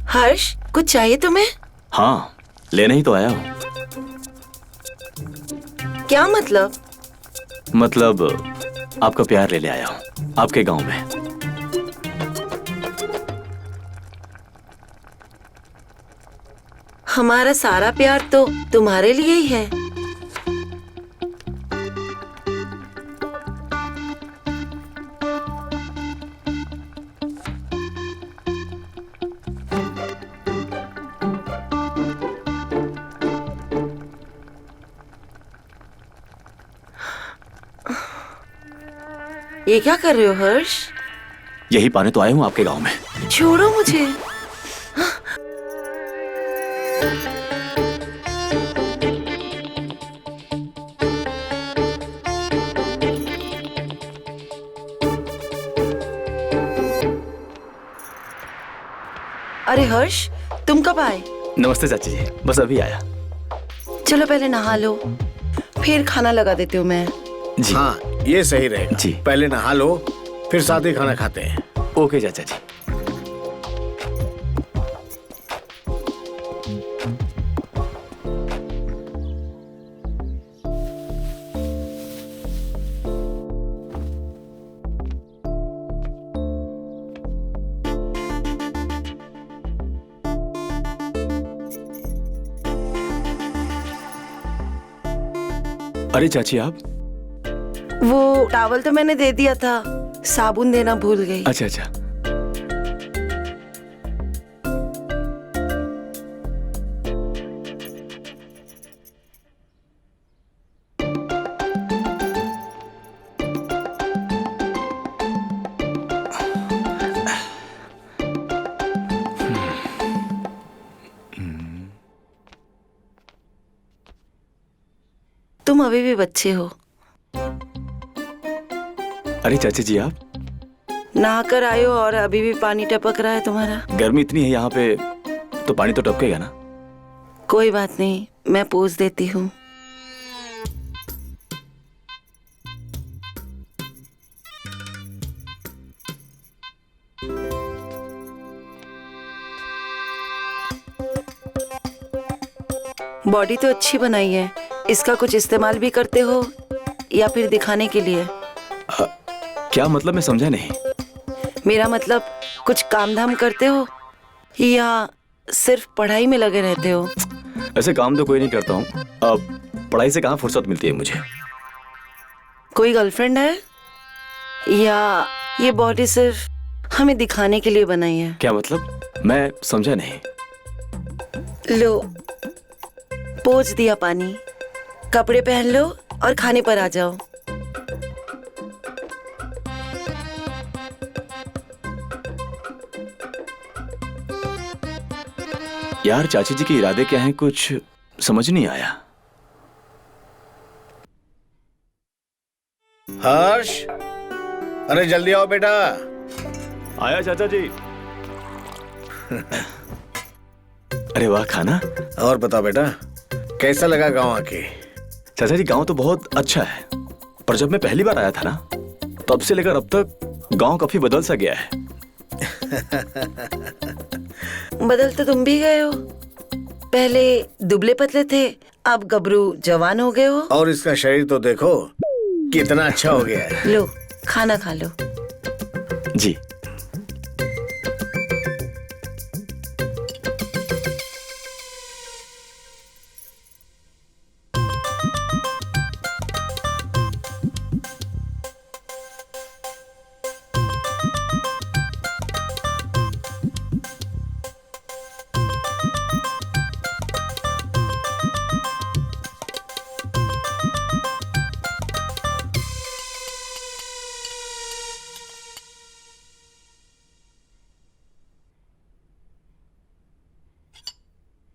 हर्ष, कुछ चाहिए तुम्हें? हाँ, लेने ही तो आया हूँ। क्या मतलब? मतलब आपका प्यार ले आया हूँ आपके गांव में। हमारा सारा प्यार तो तुम्हारे लिए ही है। ये क्या कर रहे हो हर्ष? यही पाने तो आया हूँ आपके गांव में। छोड़ो मुझे। अरे हर्ष, तुम कब आए? नमस्ते चाची जी, बस अभी आया। चलो पहले नहा लो, फिर खाना लगा देती हूँ मैं। जी हाँ, ये सही रहेगा। जी। पहले नहा लो, फिर साथ ही खाना खाते हैं। ओके चाचा जी। अरे चाची आप? वो टॉवल तो मैंने दे दिया था, साबुन देना भूल गई। अच्छा अच्छा। तुम अभी भी बच्चे हो। अरे चाची जी आप? नहाकर आए हो और अभी भी पानी टपक रहा है तुम्हारा। गर्मी इतनी है यहाँ पे, तो पानी तो टपकेगा ना। कोई बात नहीं, मैं पोंछ देती हूँ। बॉडी तो अच्छी बनाई है, इसका कुछ इस्तेमाल भी करते हो या फिर दिखाने के लिए? क्या मतलब, मैं समझा नहीं। मेरा मतलब कुछ काम धाम करते हो या सिर्फ पढ़ाई में लगे रहते हो? ऐसे काम तो कोई नहीं करता हूँ, अब पढ़ाई से कहाँ फुर्सत मिलती है मुझे। कोई गर्लफ्रेंड है या ये बॉडी सिर्फ हमें दिखाने के लिए बनाई है? क्या मतलब, मैं समझा नहीं। लो, पोंछ दिया पानी, कपड़े पहन लो और खाने पर आ जाओ। यार चाची जी के इरादे क्या हैं, कुछ समझ नहीं आया। हर्ष, अरे जल्दी आओ बेटा। आया चाचा जी। अरे वाह, खाना। और बताओ बेटा, कैसा लगा गांव आके? चाचा जी गांव तो बहुत अच्छा है, पर जब मैं पहली बार आया था ना, तब से लेकर अब तक गांव काफी बदल सा गया है। बदल तो तुम भी गए हो, पहले दुबले पतले थे, अब गबरू जवान हो गए हो। और इसका शरीर तो देखो कितना अच्छा हो गया है। लो, खाना खा लो। जी।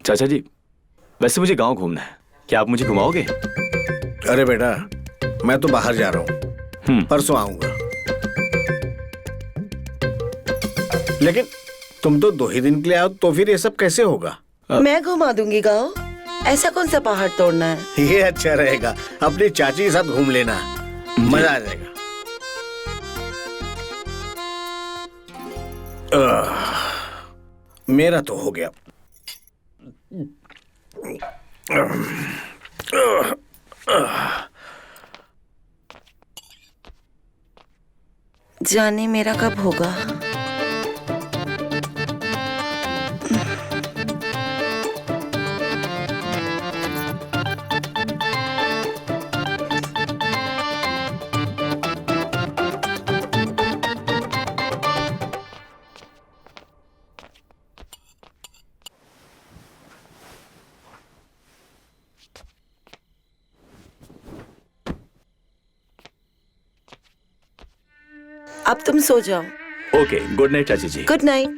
चाचा जी, वैसे मुझे गांव घूमना है, क्या आप मुझे घुमाओगे? अरे बेटा, मैं तो बाहर जा रहा हूँ, परसों आऊंगा। लेकिन तुम तो 2 ही दिन के लिए आओ, तो फिर ये सब कैसे होगा? मैं घुमा दूंगी गाँव, ऐसा कौन सा पहाड़ तोड़ना है? ये अच्छा रहेगा, अपनी चाची के साथ घूम लेना, मजा आ जाएगा। मेरा तो हो गया। जाने मेरा कब होगा। अब तुम सो जाओ। ओके, गुड नाइट चाची जी। Good night.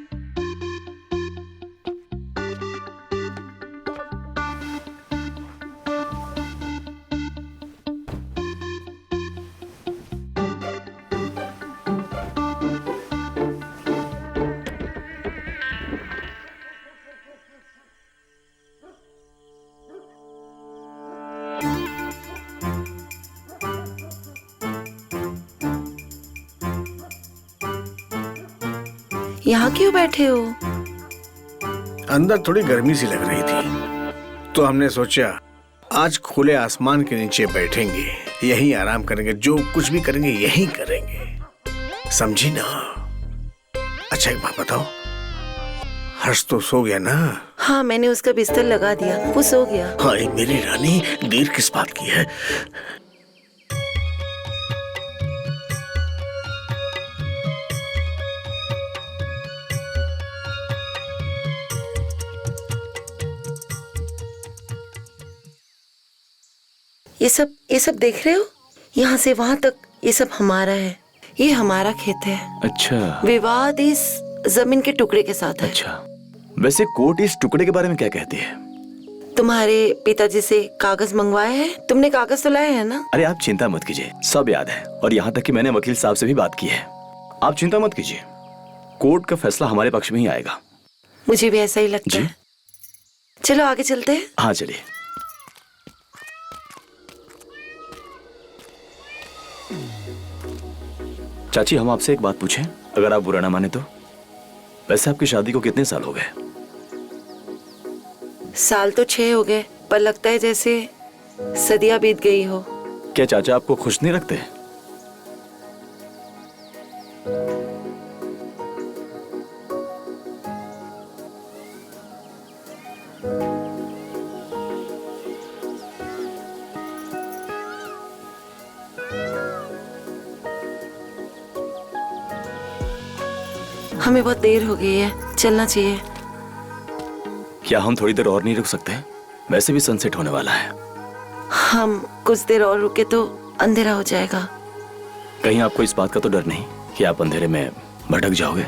यहाँ क्यों बैठे हो? अंदर थोड़ी गर्मी सी लग रही थी, तो हमने सोचा आज खुले आसमान के नीचे बैठेंगे, यहीं आराम करेंगे, जो कुछ भी करेंगे यहीं करेंगे, समझी ना? अच्छा एक बात बताओ, हर्ष तो सो गया ना? हाँ, मैंने उसका बिस्तर लगा दिया, वो सो गया। हाय मेरी रानी, देर किस बात की है? ये सब देख रहे हो? यहाँ से वहां तक ये सब हमारा है, ये हमारा खेत है। अच्छा। विवाद इस जमीन के टुकड़े के साथ है। अच्छा, वैसे कोर्ट इस टुकड़े के बारे में क्या कहती है? तुम्हारे पिताजी से कागज मंगवाए हैं? तुमने कागज तो लाए हैं ना? अरे आप चिंता मत कीजिए, सब याद है, और यहाँ तक कि मैंने वकील साहब से भी बात की है। आप चिंता मत कीजिए, कोर्ट का फैसला हमारे पक्ष में ही आएगा। मुझे भी ऐसा ही लगता है। चलो आगे चलते हैं। हाँ चलिए। चाची, हम आपसे एक बात पूछें, अगर आप बुरा ना माने तो? वैसे आपकी शादी को कितने साल हो गए? साल तो 6 हो गए, पर लगता है जैसे सदियां बीत गई हो। क्या चाचा आपको खुश नहीं रखते? हमें बहुत देर हो गई है, चलना चाहिए। क्या हम थोड़ी देर और नहीं रुक सकते? वैसे भी सनसेट होने वाला है। हम कुछ देर और रुके तो अंधेरा हो जाएगा। कहीं आपको इस बात का तो डर नहीं कि आप अंधेरे में भटक जाओगे?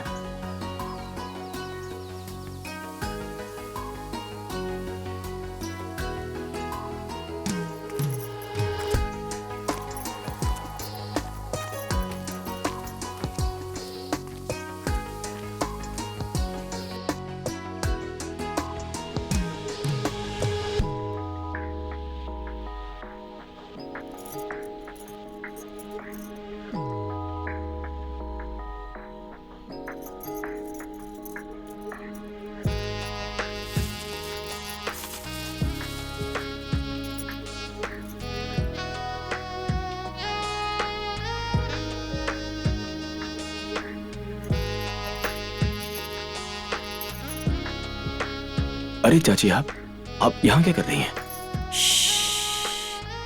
अरे चाची, आप यहाँ क्या कर रही हैं?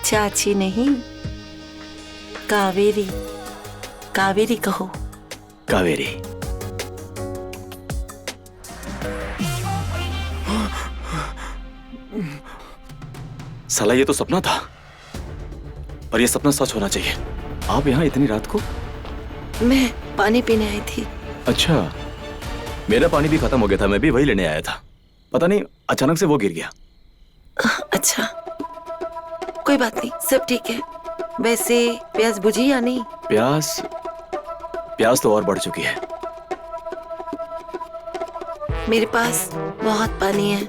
चाची नहीं, कावेरी। कावेरी कहो। कावेरी। साला ये तो सपना था, और ये सपना सच होना चाहिए। आप यहाँ इतनी रात को? मैं पानी पीने आई थी। अच्छा, मेरा पानी भी खत्म हो गया था, मैं भी वही लेने आया था। पता नहीं अचानक से वो गिर गया। अच्छा, कोई बात नहीं, सब ठीक है। वैसे प्यास बुझी या नहीं? प्यास तो और बढ़ चुकी है। मेरे पास बहुत पानी है,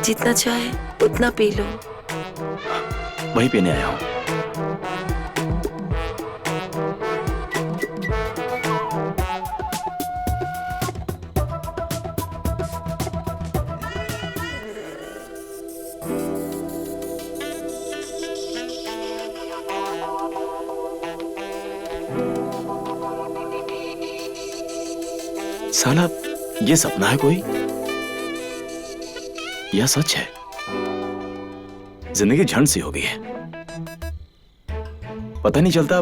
जितना चाहे उतना पी लो। वही पीने आया हूँ। साला ये सपना है कोई या सच है? जिंदगी झंड सी हो गई है, पता नहीं चलता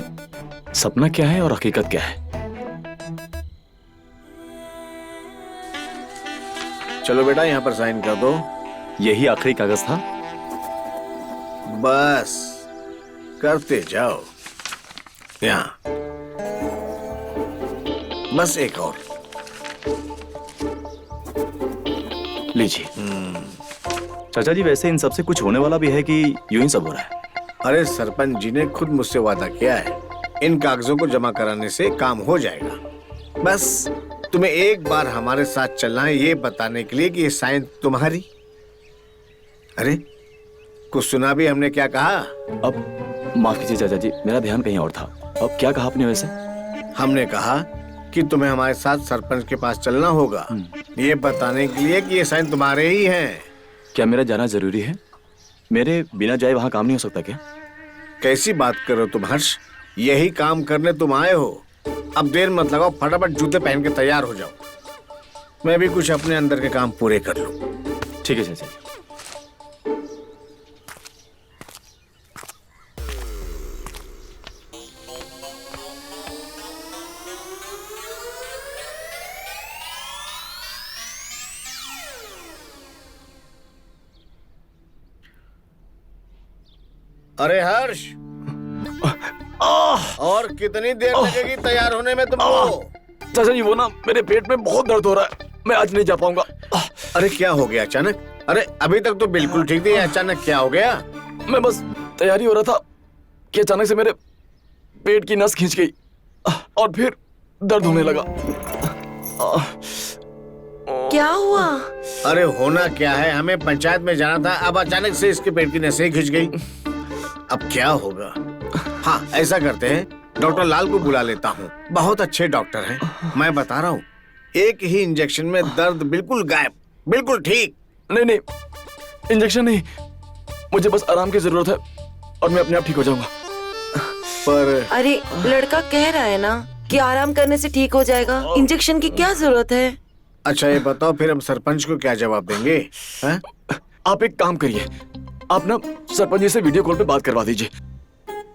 सपना क्या है और हकीकत क्या है। चलो बेटा यहाँ पर साइन कर दो। यही आखिरी कागज था? बस करते जाओ। यहाँ बस एक और लीजिए। चाचा जी, वैसे इन सबसे कुछ होने वाला भी है कि यूं ही सब हो रहा है? अरे सरपंच जी ने खुद मुझसे वादा किया है, इन कागजों को जमा कराने से काम हो जाएगा। बस तुम्हें एक बार हमारे साथ चलना है ये बताने के लिए कि ये साइन तुम्हारी। अरे कुछ सुना भी हमने क्या कहा? अब माफ कीजिए चाचा जी, मेरा ध्यान कहीं और था। अब क्या कहा आपने वैसे? हमने कहा कि तुम्हें हमारे साथ सरपंच के पास चलना होगा ये बताने के लिए कि ये साइन तुम्हारे ही हैं। क्या मेरा जाना जरूरी है? मेरे बिना जाए वहां काम नहीं हो सकता क्या? कैसी बात कर रहे हो तुम हर्ष? यही काम करने तुम आए हो। अब देर मत लगाओ, फटाफट जूते पहन के तैयार हो जाओ। मैं भी कुछ अपने अंदर के काम पूरे कर लूं। ठीक है चाचा जी। अरे हर्ष, और कितनी देर लगेगी तैयार होने में तुमको? चाचा जी वो ना मेरे पेट में बहुत दर्द हो रहा है, मैं आज नहीं जा पाऊंगा। अरे क्या हो गया अचानक? अरे अभी तक तो बिल्कुल ठीक थी, अचानक क्या हो गया? मैं बस तैयारी हो रहा था कि अचानक से मेरे पेट की नस खींच गई और फिर दर्द होने लगा। क्या हुआ? अरे होना क्या है, हमें पंचायत में जाना था, अब अचानक से इसके पेट की नसें खिंच गई। अब क्या होगा? हाँ ऐसा करते हैं, डॉक्टर लाल को बुला लेता हूँ, बहुत अच्छे डॉक्टर हैं। मैं बता रहा हूँ, एक ही इंजेक्शन में दर्द बिल्कुल गायब, बिल्कुल ठीक। नहीं नहीं, इंजेक्शन नहीं, मुझे बस आराम की जरूरत है और मैं अपने आप ठीक हो जाऊंगा। पर अरे लड़का कह रहा है ना कि आराम करने से ठीक हो जाएगा, इंजेक्शन की क्या जरूरत है? अच्छा ये बताओ फिर हम सरपंच को क्या जवाब देंगे? है? आप एक काम करिए, आप ना सरपंच जी से वीडियो कॉल पे बात करवा दीजिए,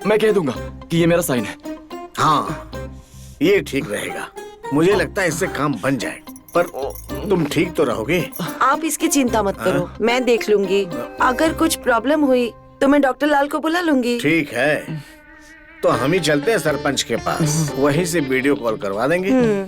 मैं कह दूंगा कि ये मेरा साइन है। हाँ ये ठीक रहेगा, मुझे लगता है इससे काम बन जाए। पर तुम ठीक तो रहोगे? आप इसकी चिंता मत करो, मैं देख लूंगी। अगर कुछ प्रॉब्लम हुई तो मैं डॉक्टर लाल को बुला लूंगी। ठीक है, तो हम ही चलते हैं सरपंच के पास, वहीं से वीडियो कॉल करवा देंगे।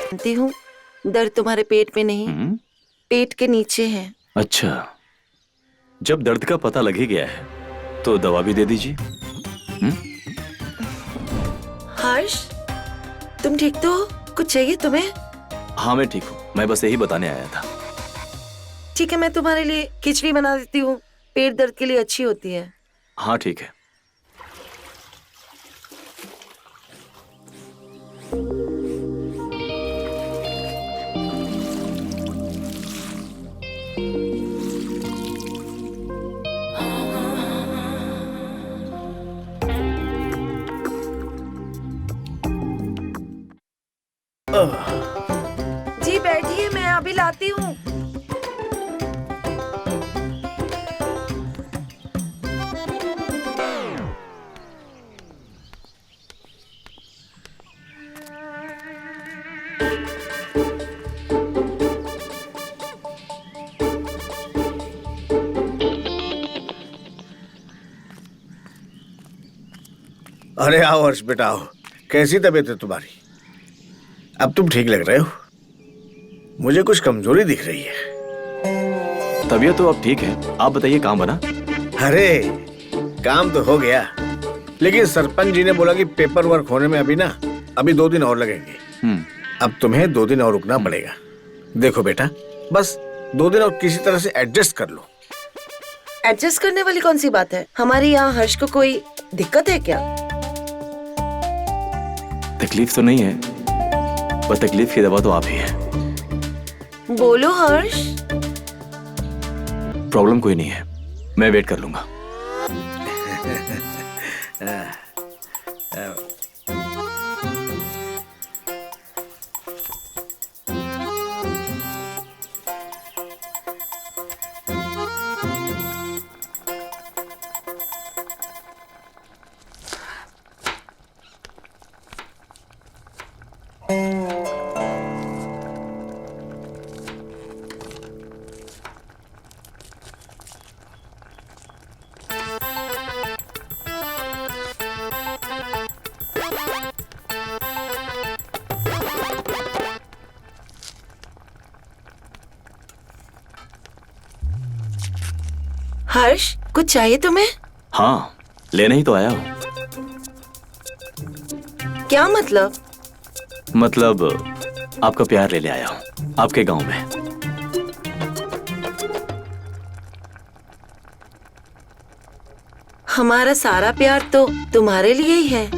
जानती हूँ दर्द तुम्हारे पेट में नहीं, पेट के नीचे है। अच्छा, जब दर्द का पता लग ही गया है तो दवा भी दे दीजिए। हर्ष तुम ठीक तो हो? कुछ चाहिए तुम्हें? हाँ मैं ठीक हूँ, मैं बस यही बताने आया था। ठीक है, मैं तुम्हारे लिए खिचड़ी बना देती हूँ, पेट दर्द के लिए अच्छी होती है। हाँ ठीक है। जी बैठिए, मैं अभी लाती हूँ। अरे आओ हर्ष बेटा आओ। कैसी तबीयत है तुम्हारी? अब तुम ठीक लग रहे हो। मुझे कुछ कमजोरी दिख रही है। तबीयत तो अब ठीक है। आप बताइए काम बना? अरे काम तो हो गया, लेकिन सरपंच जी ने बोला कि पेपर वर्क होने में अभी 2 दिन और लगेंगे। अब तुम्हें 2 दिन और रुकना पड़ेगा। देखो बेटा, बस 2 दिन और किसी तरह से एडजस्ट कर लो। एडजस्ट करने वाली कौन सी बात है? हमारे यहाँ हर्ष को कोई दिक्कत है क्या? तकलीफ तो नहीं है, पर तकलीफ की दवा तो आप ही है। बोलो हर्ष। प्रॉब्लम कोई नहीं है, मैं वेट कर लूंगा। हर्ष, कुछ चाहिए तुम्हें? हाँ, लेने ही तो आया हूँ। क्या मतलब? मतलब आपका प्यार ले आया हूँ आपके गांव में। हमारा सारा प्यार तो तुम्हारे लिए ही है।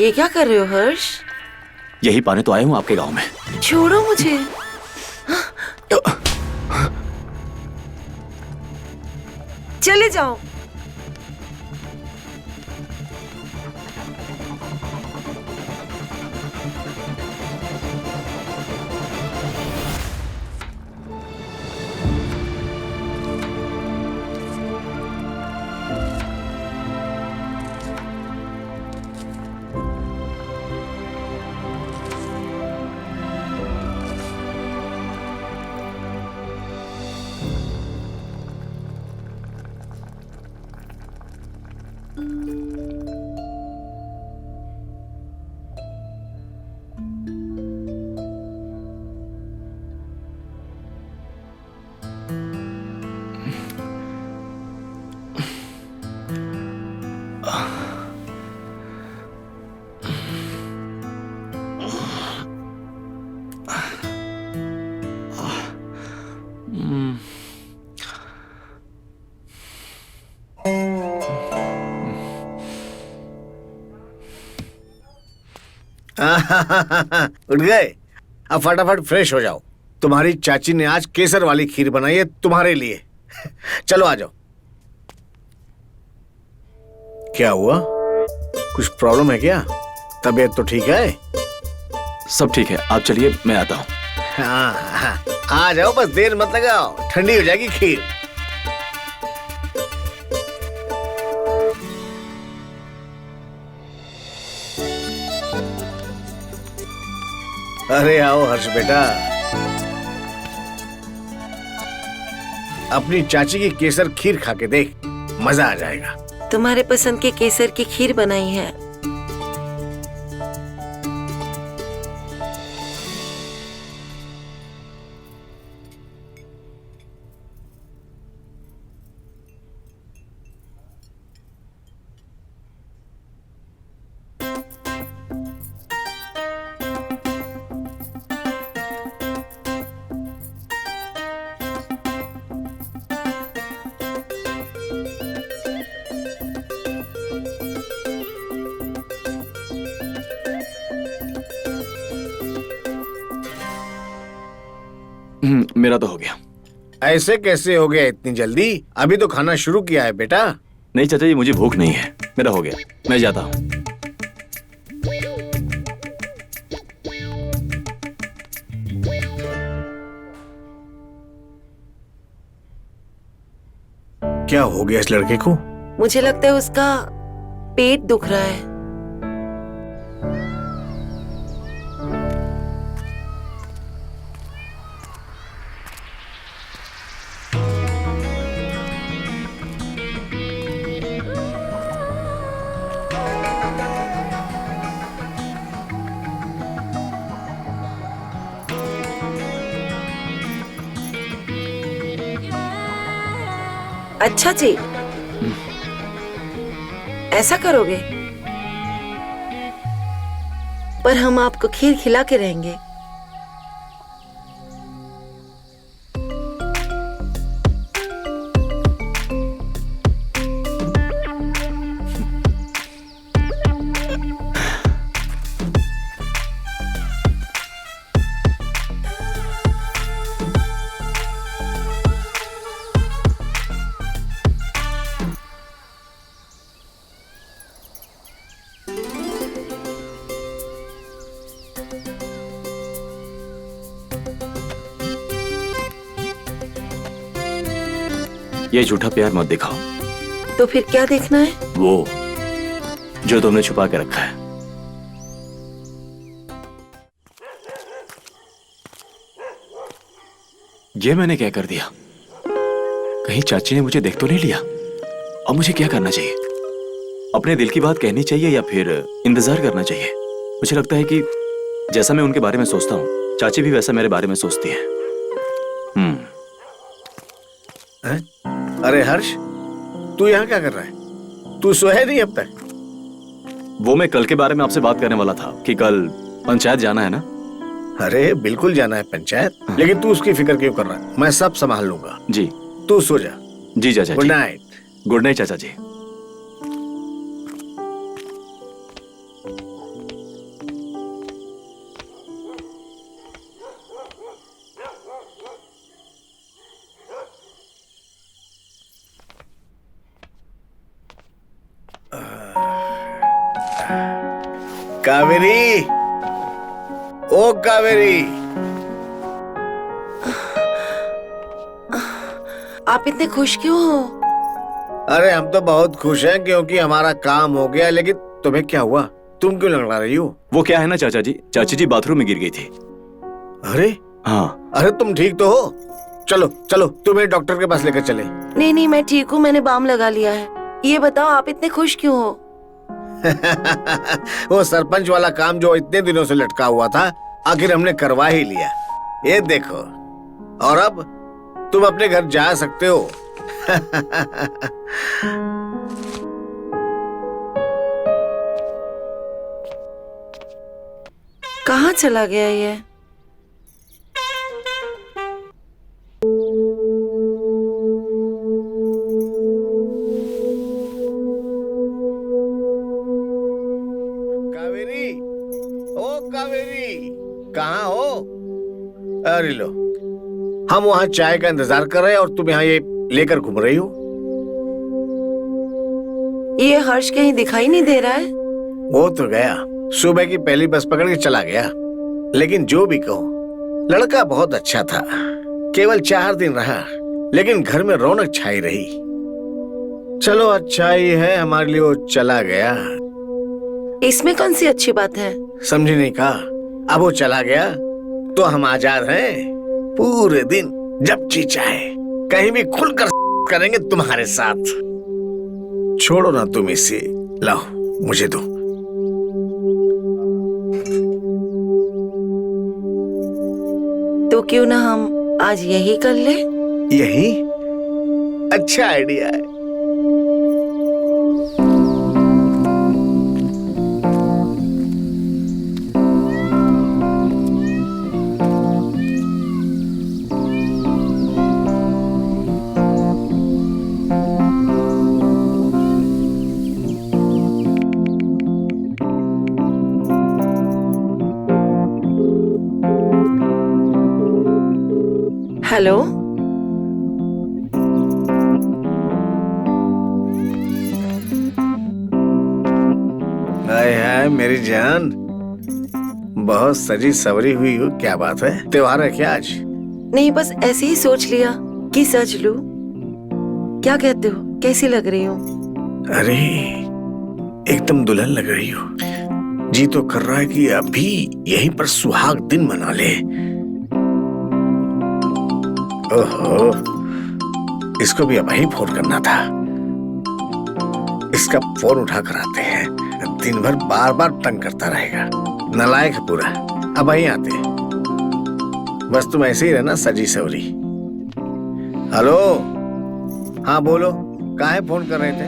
ये क्या कर रहे हो हर्ष? यही पाने तो आया हूँ आपके गांव में। छोड़ो मुझे। चले जाओ। उठ गए? अब फटाफट फ्रेश हो जाओ। तुम्हारी चाची ने आज केसर वाली खीर बनाई है तुम्हारे लिए। चलो आ जाओ। क्या हुआ? कुछ प्रॉब्लम है क्या? तबीयत तो ठीक है? सब ठीक है, आप चलिए, मैं आता हूँ। हाँ, आ जाओ, बस देर मत लगाओ, ठंडी हो जाएगी खीर। अरे आओ हर्ष बेटा, अपनी चाची की केसर खीर खा के देख, मजा आ जाएगा। तुम्हारे पसंद के केसर की खीर बनाई है। मेरा तो हो गया। ऐसे कैसे हो गया इतनी जल्दी? अभी तो खाना शुरू किया है बेटा। नहीं चाचा जी, मुझे भूख नहीं है, मेरा हो गया, मैं जाता हूँ। क्या हो गया इस लड़के को? मुझे लगता है उसका पेट दुख रहा है। अच्छा जी, ऐसा करोगे? पर हम आपको खीर खिला के रहेंगे। ये झूठा प्यार मत दिखाओ। तो फिर क्या देखना है? वो जो तुमने छुपा के रखा है। ये मैंने क्या कर दिया? कहीं चाची ने मुझे देख तो नहीं लिया? अब मुझे क्या करना चाहिए? अपने दिल की बात कहनी चाहिए या फिर इंतजार करना चाहिए? मुझे लगता है कि जैसा मैं उनके बारे में सोचता हूँ, चाची भी वैसा मेरे बारे में सोचती है। अरे हर्ष, तू यहाँ क्या कर रहा है? तू सोया नहीं अब तक? वो मैं कल के बारे में आपसे बात करने वाला था कि कल पंचायत जाना है ना। अरे बिल्कुल जाना है पंचायत, लेकिन तू उसकी फिक्र क्यों कर रहा है? मैं सब संभाल लूंगा। जी। तू सो जा। जी चाचा। Good night. गुड नाइट चाचा जी। कावेरी, ओ कावेरी, आप इतने खुश क्यों हो? अरे हम तो बहुत खुश हैं क्योंकि हमारा काम हो गया, लेकिन तुम्हें क्या हुआ? तुम क्यों लंगड़ा रही हो? वो क्या है ना चाचा जी, चाची जी बाथरूम में गिर गई थी। अरे हाँ। अरे तुम ठीक तो हो? चलो चलो तुम्हें डॉक्टर के पास लेकर चले। नहीं नहीं, मैं ठीक हूँ, मैंने बाम लगा लिया है। ये बताओ आप इतने खुश क्यों हो? वो सरपंच वाला काम जो इतने दिनों से लटका हुआ था, आखिर हमने करवा ही लिया। ये देखो, और अब तुम अपने घर जा सकते हो। कहाँ चला गया ये? कावेरी, ओ कावेरी, कहाँ हो? अरे लो, हम वहाँ चाय का इंतजार कर रहे हैं और तुम यहाँ ये लेकर घूम रही हो। ये हर्ष कहीं दिखाई नहीं दे रहा है। वो तो गया, सुबह की पहली बस पकड़ के चला गया। लेकिन जो भी कहो, लड़का बहुत अच्छा था। केवल 4 दिन रहा, लेकिन घर में रौनक छाई रही। चलो अच्छा ही है हमारे लिए वो चला गया। इसमें कौन सी अच्छी बात है? समझी नहीं कहा? अब वो चला गया तो हम आजाद हैं। पूरे दिन जब जी चाहे कहीं भी खुलकर करेंगे तुम्हारे साथ। छोड़ो ना तुम इसे, लाओ मुझे दो। तो क्यों ना हम आज यही कर ले? यही अच्छा आइडिया है। हेलो, हाय हाय मेरी जान, बहुत सजी सवरी हुई हो। क्या बात है, त्योहार है क्या आज? नहीं बस ऐसे ही सोच लिया कि सज लूं। क्या कहते हो, कैसी लग रही हूँ? अरे एकदम दुल्हन लग रही हो। जी तो कर रहा है कि अभी यहीं पर सुहाग दिन मना ले। ओहो, इसको भी अब ही फोन करना था। इसका फोन उठा कर आते हैं, दिन भर बार बार तंग करता रहेगा, नालायक है पूरा। अब ही आते हैं, बस तुम ऐसे ही रहना सजी सवरी। हेलो, हाँ बोलो, काहे फोन कर रहे थे?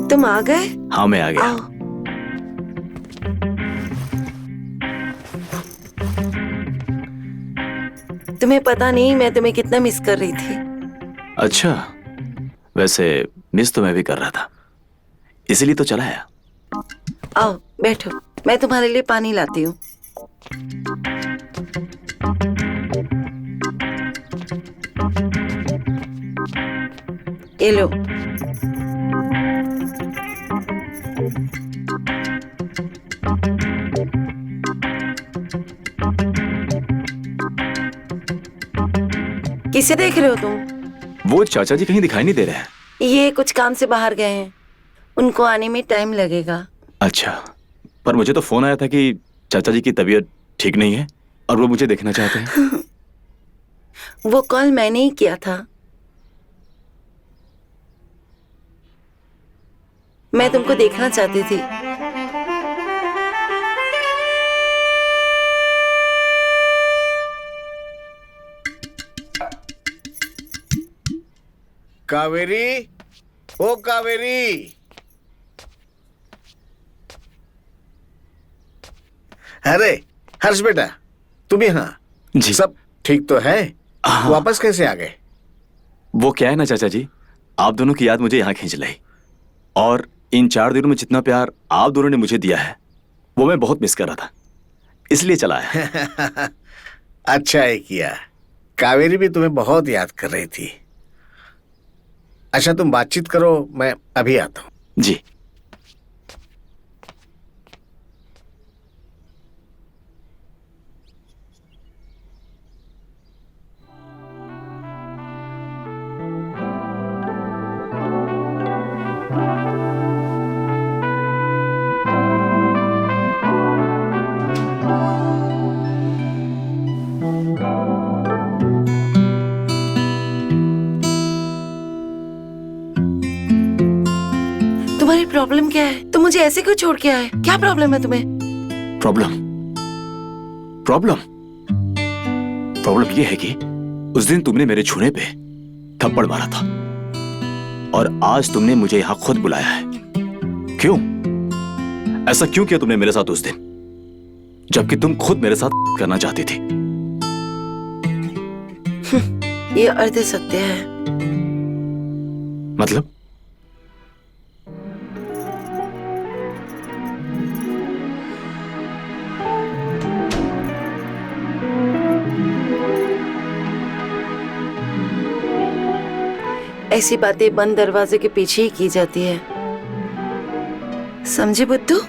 तुम आ गए? हाँ मैं आ गया। आओ। तुम्हें पता नहीं मैं तुम्हें कितना मिस कर रही थी। अच्छा, वैसे मिस तो मैं भी कर रहा था, इसीलिए तो चला आया। आओ बैठो, मैं तुम्हारे लिए पानी लाती हूँ। ये लो। किसे देख रहे हो तुम? वो चाचा जी कहीं दिखाई नहीं दे रहे हैं। ये कुछ काम से बाहर गए हैं, उनको आने में टाइम लगेगा। अच्छा, पर मुझे तो फोन आया था कि चाचा जी की तबीयत ठीक नहीं है और वो मुझे देखना चाहते हैं। वो कॉल मैंने ही किया था। मैं तुमको देखना चाहती थी। कावेरी, ओ कावेरी। अरे हर्ष बेटा, तुम यहाँ? जी। सब ठीक तो है? हाँ। वापस कैसे आ गए? वो क्या है ना चाचा जी, आप दोनों की याद मुझे यहाँ खींच लाई, और इन 4 दिनों में जितना प्यार आप दोनों ने मुझे दिया है वो मैं बहुत मिस कर रहा था, इसलिए चला आया। अच्छा है किया। कावेरी भी तुम्हें बहुत याद कर रही थी। अच्छा तुम बातचीत करो, मैं अभी आता हूँ। जी। तुम्हारी प्रॉब्लम क्या है? तुम मुझे ऐसे क्यों छोड़ के आए? क्या प्रॉब्लम है तुम्हें? प्रॉब्लम प्रॉब्लम प्रॉब्लम ये है कि उस दिन तुमने मेरे छूने पे थप्पड़ मारा था और आज तुमने मुझे यहां खुद बुलाया है। क्यों? ऐसा क्यों किया तुमने मेरे साथ उस दिन, जबकि तुम खुद मेरे साथ करना चाहती थी? ये अर्ध सत्य है। मतलब? ऐसी बातें बंद दरवाजे के पीछे ही की जाती है, समझे बुद्धू?